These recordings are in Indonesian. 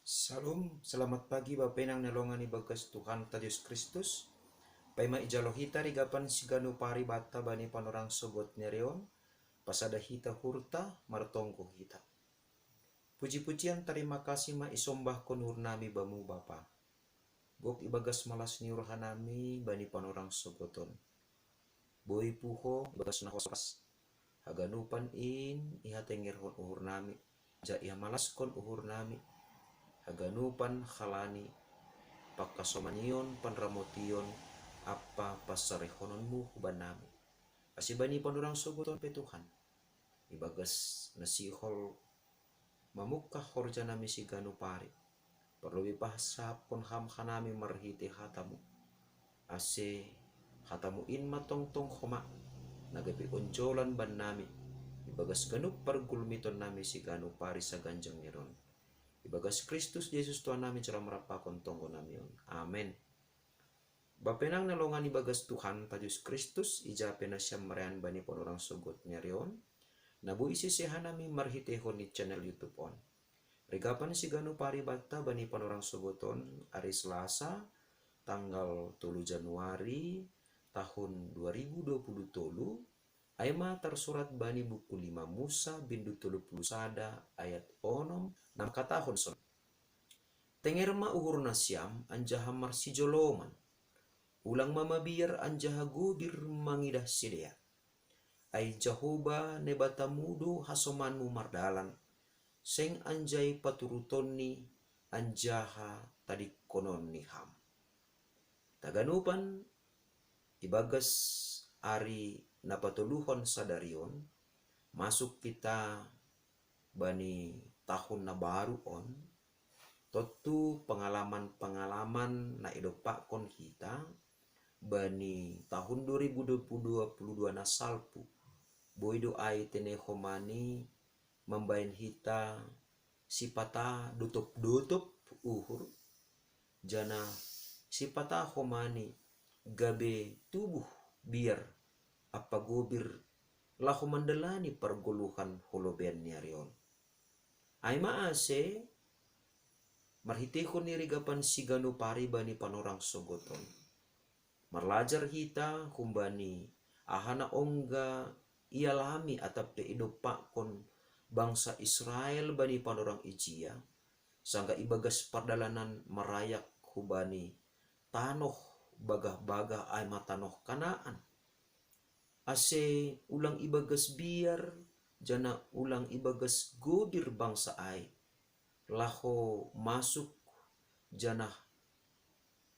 Salam, selamat pagi Bapenang nalongan ni bagas Tuhan ta Yesus Kristus. Paima ijalo hita rigapan siganu pari bata bani panorang sogot nereon. Pasada hita hurta martongko hita. Puji-pujian terima kasih ma isombah konur nami bamu Bapa. Gok ibagas malas niurhanami bani panorang sogoton. Boy puho bagas nahosas. Haganupan in iha tengerhon uhur nami. Ja iha malas kon uhur nami. Haganupan halani pakasomanion panramotion apa pasarehononmu hubanami. Asibani pandurang sogoton pe Tuhan. Ibagas nasihol mamukah horjanami siganu pari. Perlu bahasa pun ham hanami marhiti hatamu. Ase hatamu in matong tong homa. Nagapi onjolan ban nami. Ibagas ganup pargulmiton nami siganu pari sa ganjang niron. Ibagas Kristus Yesus Tuhan nami cara merapakon tonggo namion. Amen. Bapenang nalongan ibagas Tuhan Yesus Kristus ija penasyam merayan bani orang sogot nyarion. Nabu isi sehanami marhitehon di channel YouTube on. Regapan siganu pari bata bani orang sogoton hari Selasa tanggal 3 Januari tahun 2020 tolu. Aima tersurat bani buku 5 Musa bindu 30 sada ayat onom nam katahon son. Tengerma uhur nasyam anjaha marsijoloman. Ulang mama biar anjaha gubir mangidah sidea. Ai Jahoba nebatamudo hasomanmu mardalan. Seng anjai paturutoni anjaha tadi konon niham. Taganupan ibagas ari napatuluhon sadarion. Masuk kita bani tahun na baru on. Totu pengalaman-pengalaman na idopakon kita bani tahun 2022 na salpu. Boido ai tene homani membain hita sipata dutup-dutup uhur. Jana sipata homani gabe tubuh biar apa gobir lahu mandelani perguluhan holoben niarion. Ai maase marhitehon nirigapan siganu pari bani panorang sogoton. Marlajar hita kumbani ahana ongga ialami atap te idopakon bangsa Israel bani panorang ijia. Sangga ibagas pardalanan marayak hubani tanoh bagah-bagah ay matanoh Kanaan. Ase ulang ibagas biar jana ulang ibagas gobir bangsa ay. Laho masuk jana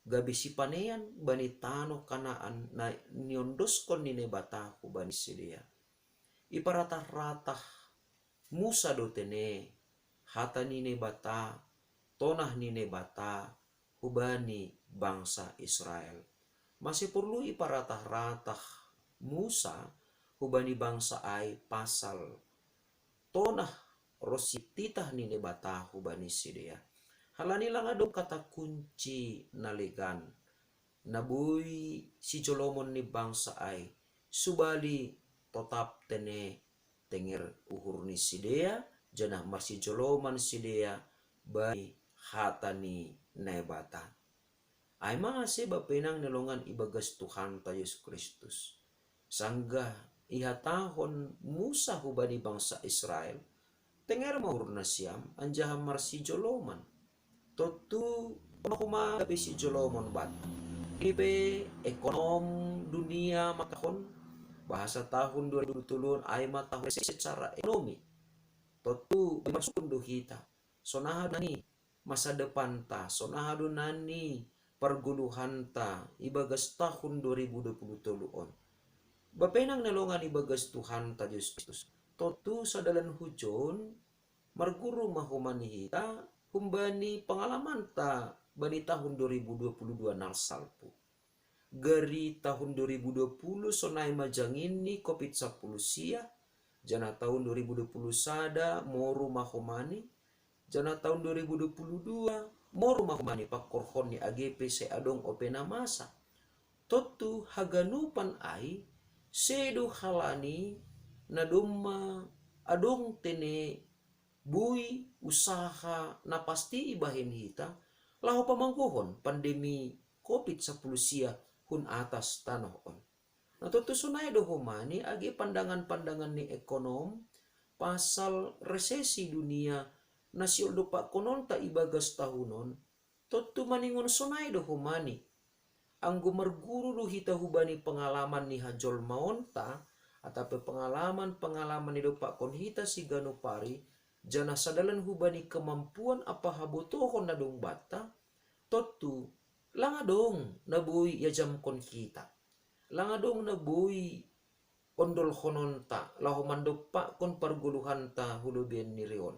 gabi sipanean bani tano Kanaan na niondoskon nine batahu bani sidea. Iparatah-ratah Musa dotene hata nine bata tonah nine bata hubani bangsa Israel. Masih perlu iparatah-ratah Musa hubani bangsa ai pasal tonah rosititah nine bata hubani sidea. Halani lang adong kata kunci naligan. Nabui si Jolomon ni bangsa ay subali totap tene tenger uhur ni sidea jana marsi Joloman sidea bani hatani nebata. Ay mga bapenang nalongan ibagas Tuhan ta Yesus Kristus. Sangga ihatahon Musa hubani bangsa Israel tenger mahur na siyam anjaha marsi Joloman. Totu kuma si Jolomon bat. Ibe ekonom dunia makahon bahasa tahun 2020 ay matahun secara ekonomi. Totu masundo hita. Sonahado nani masa depan ta, sonahado nani perguluhan ta ibagas tahun 2020 on. Bapenang nalongan ibagas Tuhan ta Yesus Kristus. Totu sadalan hujon marguru mahumani hita kumbani pengalaman ta bani tahun 2022 nal salpu. Gari tahun 2020 sonai majangini COVID-10 sia. Jana tahun 2020 sada moru mahomani. Jana tahun 2022 moru mahomani pakorhon ni AGP se adong opena masa. Totu haganupan ai sedo halani nadumma adong tene bui usaha na pasti ibahin hita lahu pamangkuhon pandemi COVID-10 sia hun atas tanah on. Natutusunay do humani agi pandangan-pandangan ni ekonom pasal resesi dunia nasiul dupa konon ta ibagas tahunon totu maningon sunay do humani ang gumarguru do hita hubani pengalaman ni hajol maonta atape pengalaman ni dupa kon hita si ganupari jana sadalan hubani kemampuan apa habotohon na dong bata totu langadong nabuhi ya jam kon kita langadong nabuhi ondol hononta laho mandopa kon parguluhan ta hulubian ni rion.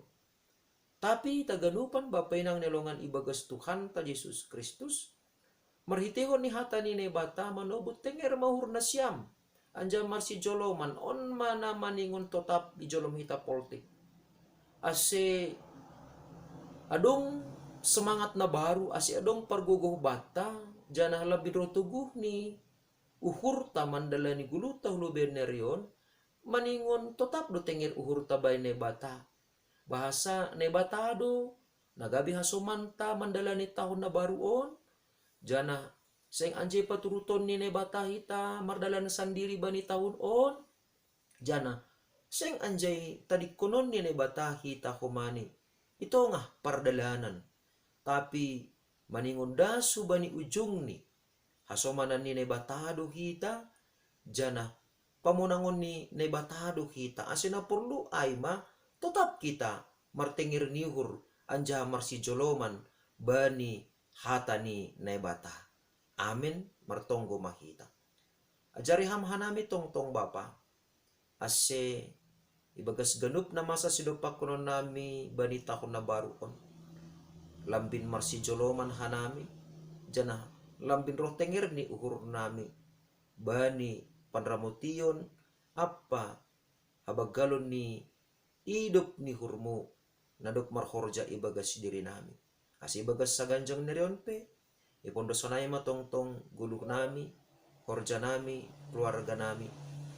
Tapi taganupan bapainang nelongan ibagas Tuhan ta Yesus Kristus marhitehon ni hata ni nebata manobut tenger mahur na siyam anja marsi joloman on mana maningon totap di jolom hita politik ase adong semangat na baru ase adong parguguh bata jana labid rotuguh ni uhur ta mandala ni guluta hulu benerion maningon tetap do tengir uhur ta bay nebata bahasa nebata do nagabi hasumanta mandala ni tahun na baruon jana seng anjay paturuton ni nebata hita mardala na sandiri ba ni tahun on jana seng anjay tadi konon ni nebata hita kumani ito nga pardalanan tapi maningon dasu ba ni ujung ni hasomanan ni nebatado hita jana pamunangon ni nebatado hita asina perlu aima tetap kita martengir nihur anja marsi joloman bani hata ni nebata amin martonggo mahita ajari ham hanami tongtong bapa ase ibagas ganup na masa sidopak kuno nami bani tahun na baru on lambin marsi joloman hanami jana lambin roh tenger ni uhur nami bani panramution apa habagalon ni hidup ni hurmu nadok marhorja ibagas diri nami asi ibagas saganjang nerion pe ipondosonay matongtong guluk nami horja nami keluarga nami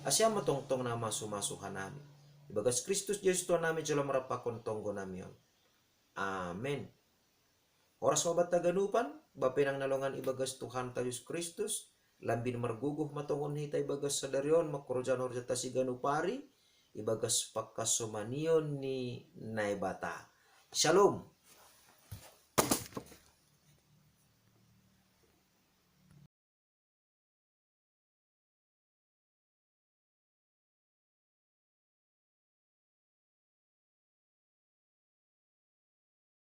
asya matongtong na masumasuhan nami ibagas Kristus Yesus Tuhan nami jala marapakon tonggo nami yon amen. Oras mabat taganupan, bapenang nalongan ibagas Tuhan ta Yesus Kristus, lambin marguguh matongon hita ibagas sadarion makorjan horja ta si ganupari, ibagas pakasumanion ni naibata. Shalom.